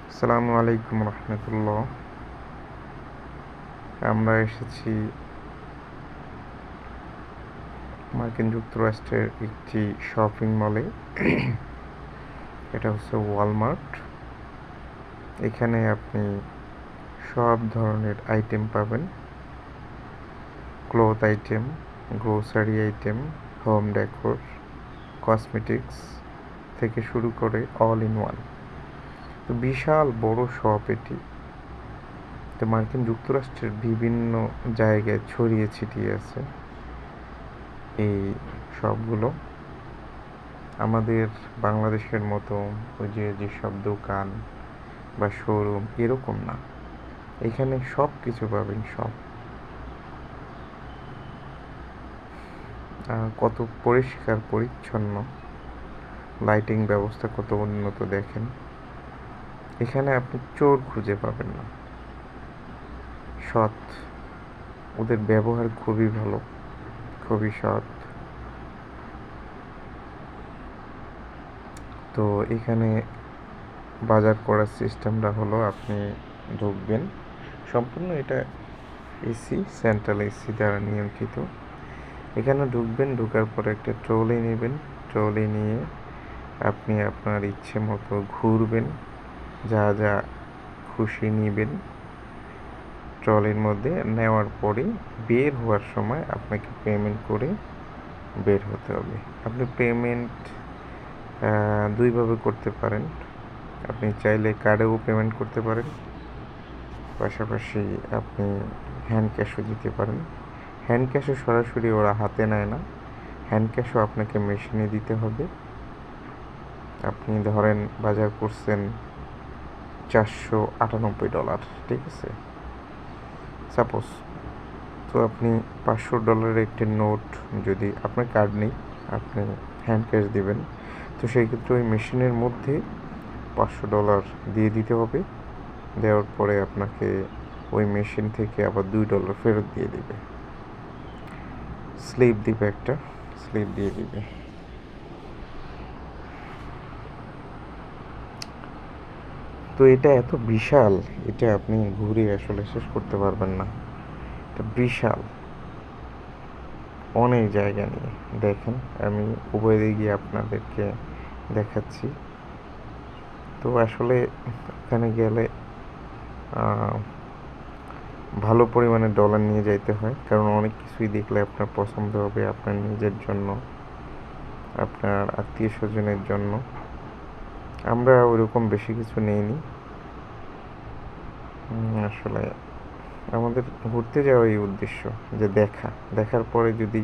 আসসালামু আলাইকুম রহমতুল্লাহ। আমরা এসেছি মার্কিন যুক্তরাষ্ট্রের একটি শপিং মলে। এটা হচ্ছে ওয়ালমার্ট। এখানে আপনি সব ধরনের আইটেম পাবেন। Cloth item, grocery item, home decor, cosmetics থেকে শুরু করে অল ইন ওয়ান। তো বিশাল বড় শপ এটি। তো মার্কিন যুক্তরাষ্ট্রের বিভিন্ন জায়গায় ছড়িয়ে ছিটিয়ে আছে এই সবগুলো। আমাদের বাংলাদেশের মতো ওই যেসব দোকান বা শোরুম এরকম না, এখানে সব কিছু পাবেন। সব কত পরিষ্কার পরিচ্ছন্ন, লাইটিং ব্যবস্থা কত উন্নত দেখেন। এখানে আপনি চোর খুঁজে পাবেন না। সৎ, ওদের ব্যবহার খুবই ভালো, খুবই সৎ। তো এখানে বাজার করার সিস্টেমটা হলো, আপনি ঢুকবেন, সম্পূর্ণ এটা এসি, সেন্ট্রাল এসি দ্বারা নিয়ন্ত্রিত। এখানে ঢুকবেন, ঢোকার পরে একটা ট্রলি নেবেন। ট্রলি নিয়ে আপনি আপনার ইচ্ছে মতো ঘুরবেন, যা যা খুশি নেবেন। ট্রলির মধ্যে নেওয়ার পরে বের হওয়ার সময় আপনাকে পেমেন্ট করে বের হতে হবে। আপনি পেমেন্ট দুইভাবে করতে পারেন। আপনি চাইলে কার্ডেও পেমেন্ট করতে পারেন, পাশাপাশি আপনি হ্যান্ড ক্যাশও দিতে পারেন। হ্যান্ড ক্যাশও সরাসরি ওরা হাতে নেয় না, হ্যান্ড ক্যাশও আপনাকে মেশিনে দিতে হবে। আপনি ধরেন বাজার করছেন $498, ঠিক আছে, সাপোজ। তো আপনি $500 একটি নোট, যদি আপনার কার্ড নেই, আপনি হ্যান্ড ক্যাশ দিবেন, তো সেই ক্ষেত্রে ওই মেশিনের মধ্যে $500 দিয়ে দিতে হবে। দেওয়ার পরে আপনাকে ওই মেশিন থেকে আবার $2 ফেরত দিয়ে দিবে। স্লিপ দিবে, একটা স্লিপ দিয়ে দিবে। তো এটা এত বিশাল, এটা আপনি ঘুরে আসলে শেষ করতে পারবেন না। এটা বিশাল, অনেক জায়গা নিয়ে। দেখেন, আমি উভয় দিকে আপনাদেরকে দেখাচ্ছি। তো আসলে ওখানে গেলে ভালো পরিমাণে ডলার নিয়ে যাইতে হয়, কারণ অনেক কিছুই দেখলে আপনার পছন্দ হবে, আপনার নিজের জন্য, আপনার আত্মীয় স্বজনের জন্য। আমরা ওইরকম বেশি কিছু নেইনি। আসলে আমাদের ঘুরতে যাওয়ার এই উদ্দেশ্য, যে দেখার পরে যদি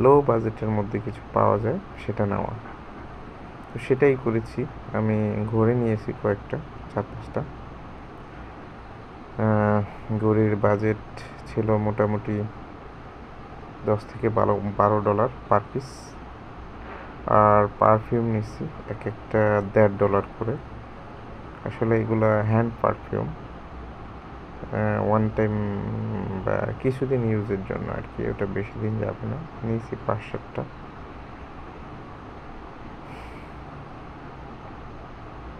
লো বাজেটের মধ্যে কিছু পাওয়া যায় সেটা নেওয়া। তো সেটাই করেছি। আমি ঘুরে নিয়েছি কয়েকটা, 4-5টা। ঘড়ির বাজেট ছিল মোটামুটি $10 থেকে $12 পার পিস। আর পারফিউম নিচ্ছি এক একটা $1.5 করে। আসলে এগুলো হ্যান্ড পারফিউম, ওয়ান টাইম বা কিছুদিন ইউজের জন্য আর কি, ওটা বেশি দিন যাবে না। নিয়েছি 5-7টা।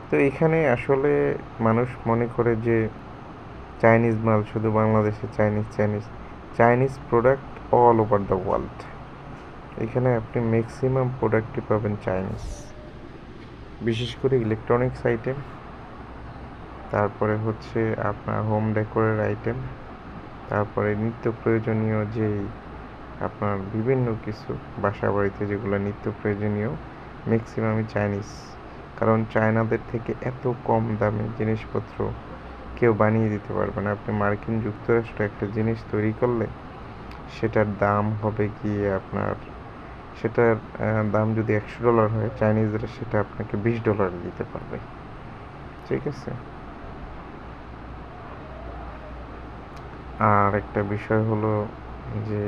তো এখানে আসলে মানুষ মনে করে যে চাইনিজ মাল শুধু বাংলাদেশে, Chinese product all over the world. এখানে আপনি ম্যাক্সিমাম প্রোডাক্টই পাবেন চাইনিজ, বিশেষ করে ইলেকট্রনিক্স আইটেম, তারপরে হচ্ছে আপনার হোম ডেকোরের আইটেম, তারপরে নিত্য প্রয়োজনীয় যেই আপনার বিভিন্ন কিছু বাসা বাড়িতে যেগুলো নিত্য প্রয়োজনীয়, ম্যাক্সিমামই চাইনিজ। কারণ চায়নাদের থেকে এত কম দামে জিনিসপত্র কেউ বানিয়ে দিতে পারবে না। আপনি মার্কিন যুক্তরাষ্ট্রে একটা জিনিস তৈরি করলে সেটার দাম হবে গিয়ে আপনার, সেটার দাম যদি $100 হয়, চাইনিজরা সেটা আপনাকে $20 দিতে পারবে, ঠিক আছে। আর একটা বিষয় হলো যে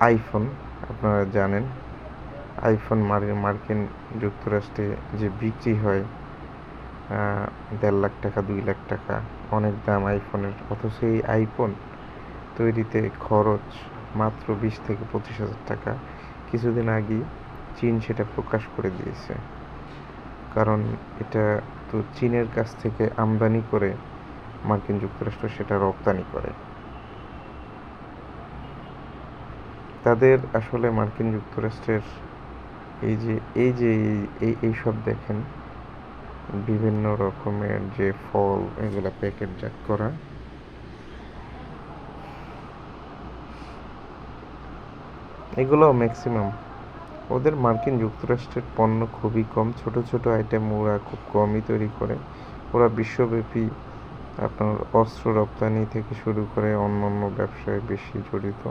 আইফোন, আপনারা জানেন আইফোন মার্কিন যুক্তরাষ্ট্রে যে বিক্রি হয় 1.5 লাখ টাকা, 2 লাখ টাকা, অনেক দাম আইফোনের। অথচ এই আইফোন তৈরিতে খরচ মাত্র 20 থেকে 25 হাজার টাকা। কিছুদিন আগে চীন সেটা প্রকাশ করে দিয়েছে, কারণ এটা কিন্তু চীনের কাছ থেকে আমদানি করে মার্কিন যুক্তরাষ্ট্র সেটা রপ্তানি করে। তাদের আসলে মার্কিন যুক্তরাষ্ট্রের এইসব দেখেন বিভিন্ন রকমের যে ফল এগুলা প্যাকেটজাত করা, এগুলোও ম্যাক্সিমাম ওদের মার্কিন যুক্তরাষ্ট্রের পণ্য খুবই কম। ছোট ছোট আইটেম ওরা খুব কমই তৈরি করে। ওরা বিশ্বব্যাপী আপনার অস্ত্র রপ্তানি থেকে শুরু করে অন্যান্য ব্যবসায় বেশি জড়িত।